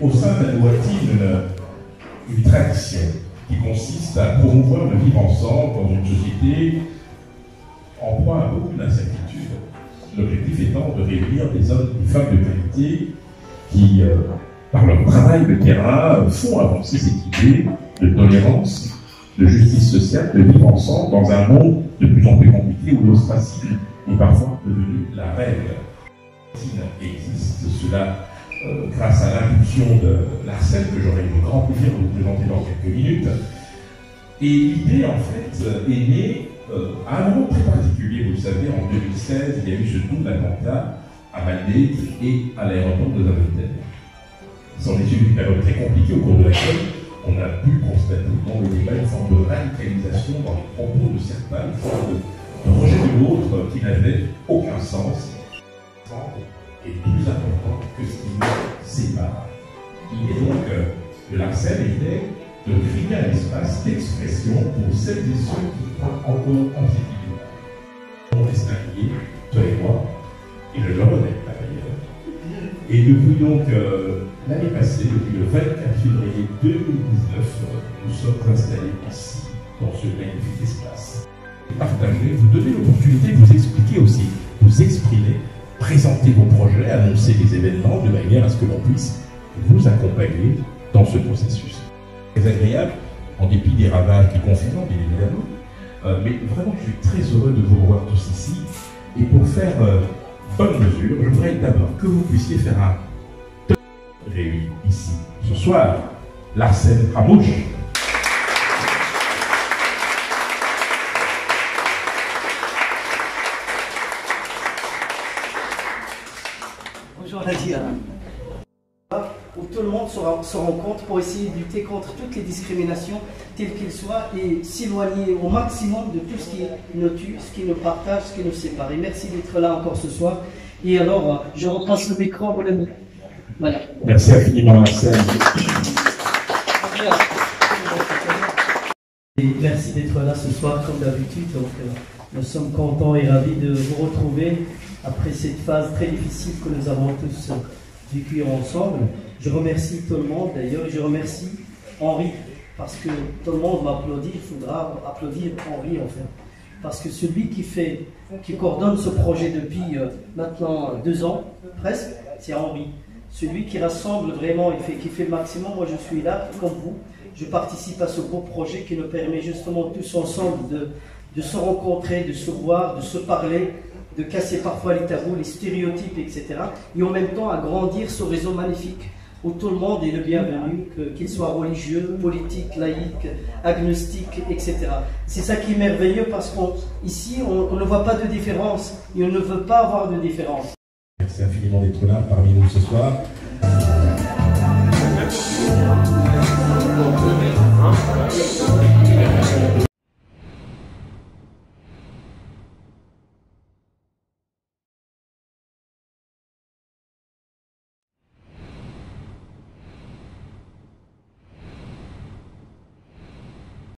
Au sein d'Alouatine, une tradition qui consiste à promouvoir le vivre ensemble dans une société en proie à beaucoup d'incertitudes. L'objectif étant de réunir des hommes et des femmes de qualité qui, par leur travail de terrain, font avancer cette idée de tolérance, de justice sociale, de vivre ensemble dans un monde de plus en plus compliqué où l'ostracisme est parfois devenu la règle. Existe cela grâce à l'impulsion de l'Arcel, que j'aurai le grand plaisir de vous présenter dans quelques minutes. Et l'idée, en fait, est née à un moment très particulier. Vous le savez, en 2016, il y a eu ce double attentat à Maldives et à l'aéroport de Zaventem. C'en est une période très compliquée au cours de laquelle on a pu constater dans le débat une forme de radicalisation dans les propos de certains, une forme de rejet de l'autre qui n'avait aucun sens. Et plus important que ce qui nous sépare. L'idée donc de l'Arcel était de créer un espace d'expression pour celles et ceux qui croient encore en cette idée. On est singulier, toi et moi, et je le reconnais par ailleurs. Et depuis donc l'année passée, depuis le 24 février 2019, nous sommes installés ici, dans ce magnifique espace. Et partager, vous donner l'opportunité de vous expliquer aussi, vous exprimer, présenter vos projets, annoncer les événements de manière à ce que l'on puisse vous accompagner dans ce processus. Très agréable, en dépit des ravages du confinement, bien évidemment, mais vraiment je suis très heureux de vous revoir tous ici. Et pour faire bonne mesure, je voudrais d'abord que vous puissiez faire un réuni ici ce soir, l'Arcel Hamouche. Bonjour Nadia. Où tout le monde se rencontre pour essayer de lutter contre toutes les discriminations, telles qu'elles soient, et s'éloigner au maximum de tout ce qui nous tue, ce qui nous partage, ce qui nous sépare. Et merci d'être là encore ce soir. Et alors, je repasse le micro à mon ami. Voilà. Merci infiniment, Marcel. Et merci d'être là ce soir, comme d'habitude. Donc, nous sommes contents et ravis de vous retrouver après cette phase très difficile que nous avons tous vécue ensemble. Je remercie tout le monde, d'ailleurs, je remercie Henri, parce que tout le monde m'applaudit, il faudra applaudir Henri, en fait. Parce que celui qui coordonne ce projet depuis maintenant 2 ans, presque, c'est Henri. Celui qui rassemble vraiment, qui fait le maximum. Moi, je suis là, comme vous. Je participe à ce beau projet qui nous permet justement tous ensemble de se rencontrer, de se voir, de se parler, de casser parfois les tabous, les stéréotypes, etc. Et en même temps, à grandir ce réseau magnifique où tout le monde est le bienvenu, qu'il soit religieux, politique, laïque, agnostique, etc. C'est ça qui est merveilleux parce qu'ici, on ne voit pas de différence et on ne veut pas avoir de différence. Merci infiniment d'être là parmi nous ce soir.